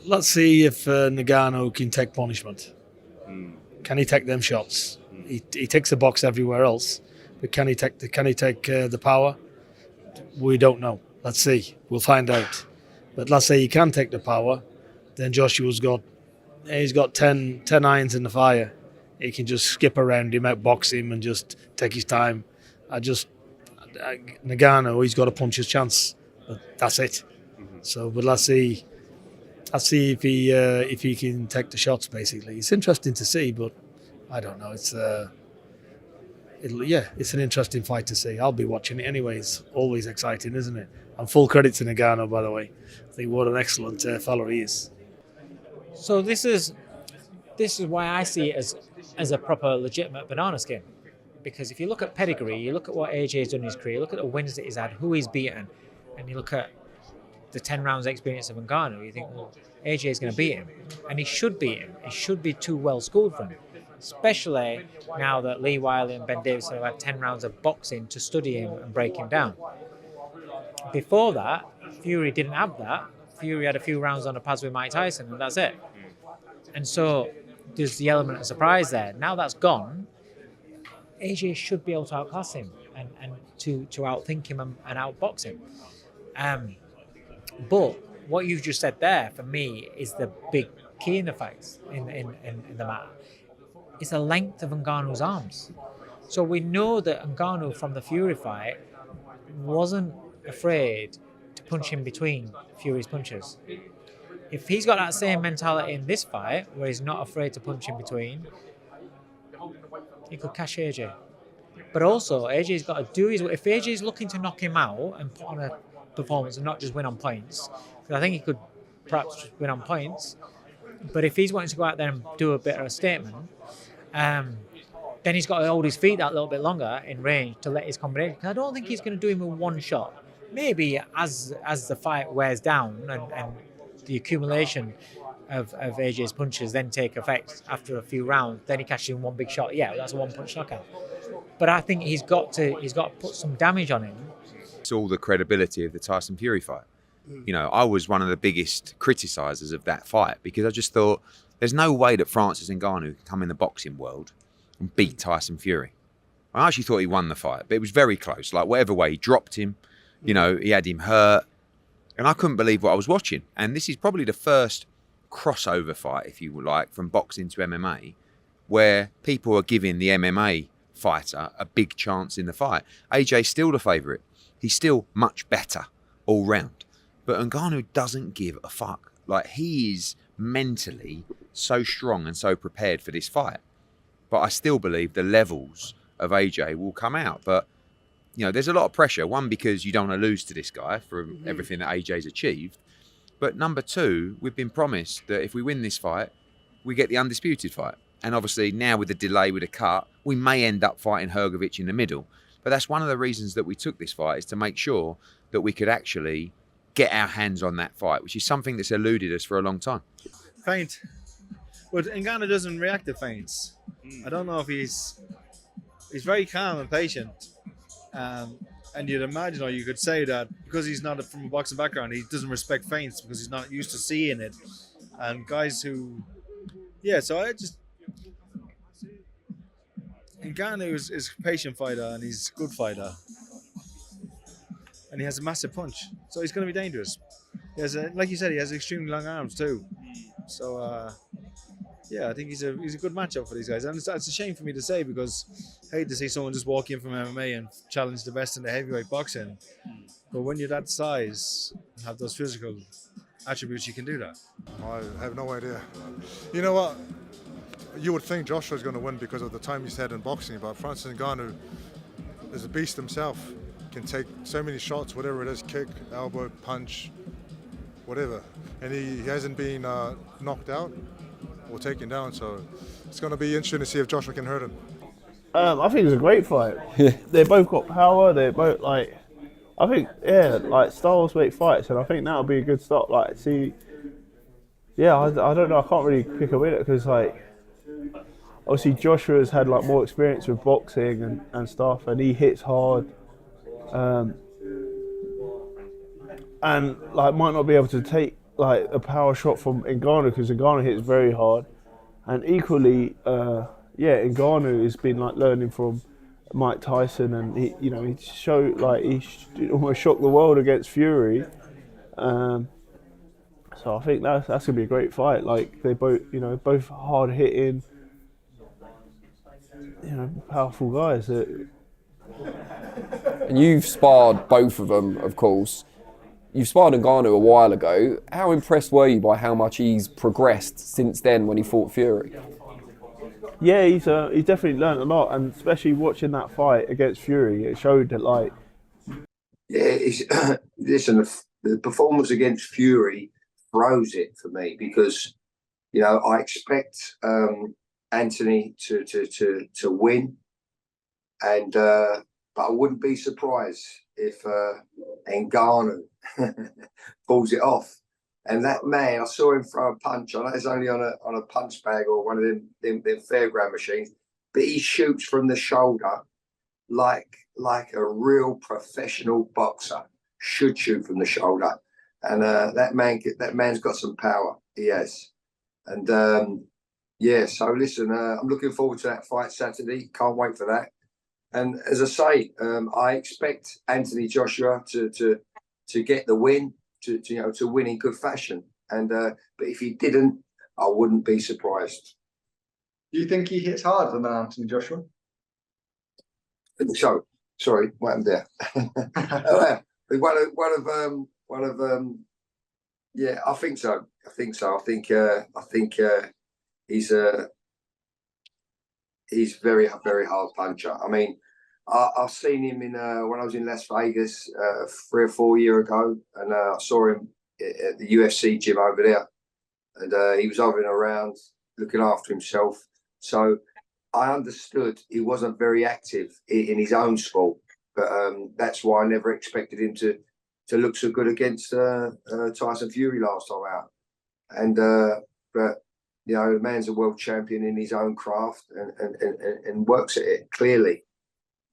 let's see if Ngannou can take punishment. Can he take them shots? He takes the box everywhere else, but can he take the power? We don't know. Let's see. We'll find out. But let's say he can take the power, then Joshua's got 10 irons in the fire. He can just skip around him, outbox him, and just take his time. Ngannou, he's got to punch his chance, but that's it. So, but let's see if he can take the shots. Basically, it's interesting to see, but I don't know. It's an interesting fight to see. I'll be watching it anyway. It's always exciting, isn't it? And full credit to Ngannou, by the way. I think what an excellent fellow he is. So this is why I see it as a proper legitimate banana skin. Because if you look at pedigree, you look at what AJ's done in his career, look at the wins that he's had, who he's beaten, and you look at the 10 rounds experience of Ngannou, you think, well, AJ's going to beat him. And he should beat him. He should be too well schooled for him. Especially now that Lee Wiley and Ben Davis have had 10 rounds of boxing to study him and break him down. Before that, Fury didn't have that. Fury had a few rounds on a pads with Mike Tyson, and that's it. And so there's the element of surprise there. Now that's gone, AJ should be able to outclass him and to outthink him and outbox him. But what you've just said there, for me, is the big key in the fights, in the matter. It's the length of Ngannou's arms. So we know that Ngannou from the Fury fight wasn't afraid to punch in between Fury's punches. If he's got that same mentality in this fight, where he's not afraid to punch in between, he could cash AJ. But also, AJ's got to do his... If AJ's looking to knock him out and put on a performance and not just win on points, because I think he could perhaps just win on points, but if he's wanting to go out there and do a bit of a statement, then he's got to hold his feet that little bit longer in range to let his combination. Because I don't think he's going to do him in one shot. Maybe as the fight wears down and the accumulation of AJ's punches then take effect after a few rounds, then he catches in one big shot. Yeah, that's a one-punch knockout. But I think he's got to put some damage on him. It's all the credibility of the Tyson Fury fight. You know, I was one of the biggest criticisers of that fight because I just thought there's no way that Francis Ngannou can come in the boxing world and beat Tyson Fury. I actually thought he won the fight, but it was very close. Like, whatever way, he dropped him. You know, he had him hurt. And I couldn't believe what I was watching. And this is probably the first crossover fight, if you would like, from boxing to MMA, where people are giving the MMA fighter a big chance in the fight. AJ's still the favourite. He's still much better all round. But Ngannou doesn't give a fuck. Like, he is mentally so strong and so prepared for this fight. But I still believe the levels of AJ will come out. But, you know, there's a lot of pressure. One, because you don't want to lose to this guy for everything that AJ's achieved. But number two, we've been promised that if we win this fight, we get the undisputed fight. And obviously now with the delay, with the cut, we may end up fighting Hrgovic in the middle. But that's one of the reasons that we took this fight, is to make sure that we could actually get our hands on that fight, which is something that's eluded us for a long time. Feint. But Ngannou doesn't react to feints. I don't know if he's very calm and patient. And you'd imagine, or you could say that because he's not from a boxing background, he doesn't respect feints because he's not used to seeing it. And guys who, Ngannou is a patient fighter and he's a good fighter. And he has a massive punch. So he's going to be dangerous. He has, like you said, he has extremely long arms too. So, I think he's a good matchup for these guys. And it's a shame for me to say because I hate to see someone just walk in from MMA and challenge the best in the heavyweight boxing. But when you're that size and have those physical attributes, you can do that. I have no idea. You know what? You would think Joshua's going to win because of the time he's had in boxing, but Francis Ngannou is a beast himself. Can take so many shots, whatever it is, kick, elbow, punch, whatever. And he hasn't been knocked out or taken down, so it's going to be interesting to see if Joshua can hurt him. I think it's a great fight. They both got power. They're both styles make fights, and I think that'll be a good start. I don't know. I can't really pick a winner because obviously Joshua's had more experience with boxing and stuff, and he hits hard. And might not be able to take like a power shot from Ngannou, because Ngannou hits very hard, and equally, Ngannou has been like learning from Mike Tyson, and he showed like he almost shocked the world against Fury. So I think that's gonna be a great fight. Like they both hard hitting, powerful guys. And you've sparred both of them, of course. You've sparred Ngannou a while ago. How impressed were you by how much he's progressed since then when he fought Fury? Yeah, he's definitely learned a lot, and especially watching that fight against Fury, it showed that like. Yeah, listen, the performance against Fury throws it for me, because I expect Anthony to win, and but I wouldn't be surprised if Ngannou pulls it off. And that man, I saw him throw a punch. I know it's only on a punch bag or one of them fairground machines, but he shoots from the shoulder like a real professional boxer should shoot from the shoulder. And that man's got some power. He has. And so listen, I'm looking forward to that fight Saturday. Can't wait for that. And as I say, I expect Anthony Joshua to get the win, to win in good fashion. And but if he didn't, I wouldn't be surprised. Do you think he hits harder than Anthony Joshua? So sorry, what happened there? Yeah, I think so. I think he's very, very hard puncher. I mean, I've seen him when I was in Las Vegas 3 or 4 years ago, and I saw him at the UFC gym over there, and he was hovering around, looking after himself. So I understood he wasn't very active in his own sport, but that's why I never expected him to look so good against Tyson Fury last time out. And but the man's a world champion in his own craft and works at it clearly.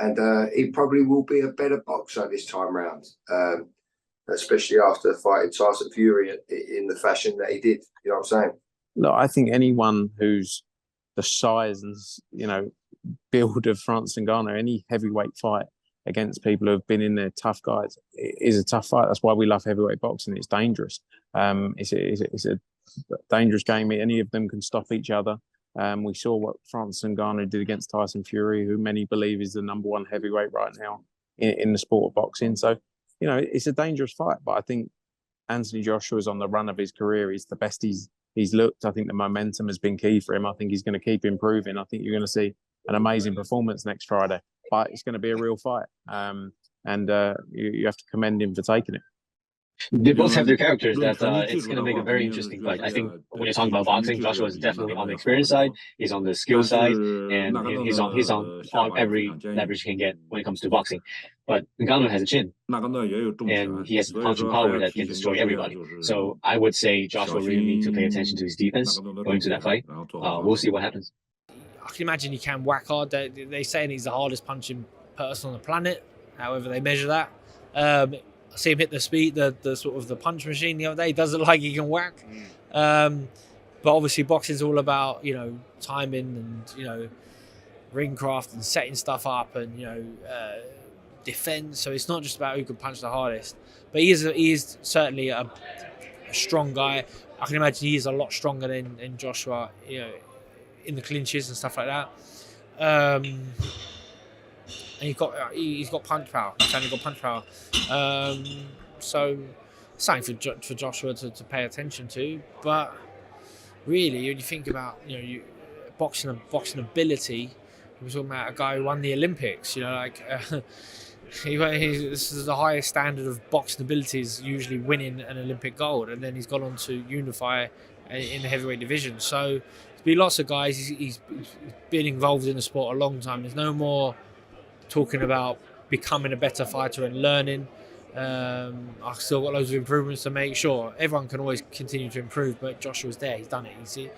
And he probably will be a better boxer this time round, especially after fighting Tyson Fury in the fashion that he did. You know what I'm saying? Look, I think anyone who's the size and build of Francis Ngannou, any heavyweight fight against people who have been in there, tough guys, it is a tough fight. That's why we love heavyweight boxing. It's dangerous. It's a dangerous game. Any of them can stop each other. We saw what Francis Ngannou did against Tyson Fury, who many believe is the #1 heavyweight right now in the sport of boxing. So, it's a dangerous fight. But I think Anthony Joshua is on the run of his career. He's the best he's looked. I think the momentum has been key for him. I think he's going to keep improving. I think you're going to see an amazing performance next Friday. But it's going to be a real fight. And you have to commend him for taking it. They both have their characters that it's going to make a very interesting fight. I think when you're talking about boxing, Joshua is definitely on the experience side. He's on the skill side, and he's on every leverage he can get when it comes to boxing. But Ngannou has a chin, and he has punching power that can destroy everybody. So I would say Joshua really needs to pay attention to his defense going to that fight. We'll see what happens. I can imagine he can whack hard. They saying he's the hardest punching person on the planet, however they measure that. I see him hit the speed, the sort of the punch machine the other day. He does look like he can whack. But obviously boxing's all about, timing and, ring craft and setting stuff up and, defense. So it's not just about who can punch the hardest. But he is certainly a strong guy. I can imagine he is a lot stronger than Joshua, in the clinches and stuff like that. And he's got punch power. He's only got punch power. So something for Joshua to pay attention to. But really, when you think about boxing ability, we're talking about a guy who won the Olympics. This is the highest standard of boxing ability, is usually winning an Olympic gold, and then he's gone on to unify in the heavyweight division. So there's been lots of guys. He's been involved in the sport a long time. There's no more talking about becoming a better fighter and learning. I've still got loads of improvements to make. Sure, everyone can always continue to improve, but Joshua's there. He's done it. You see.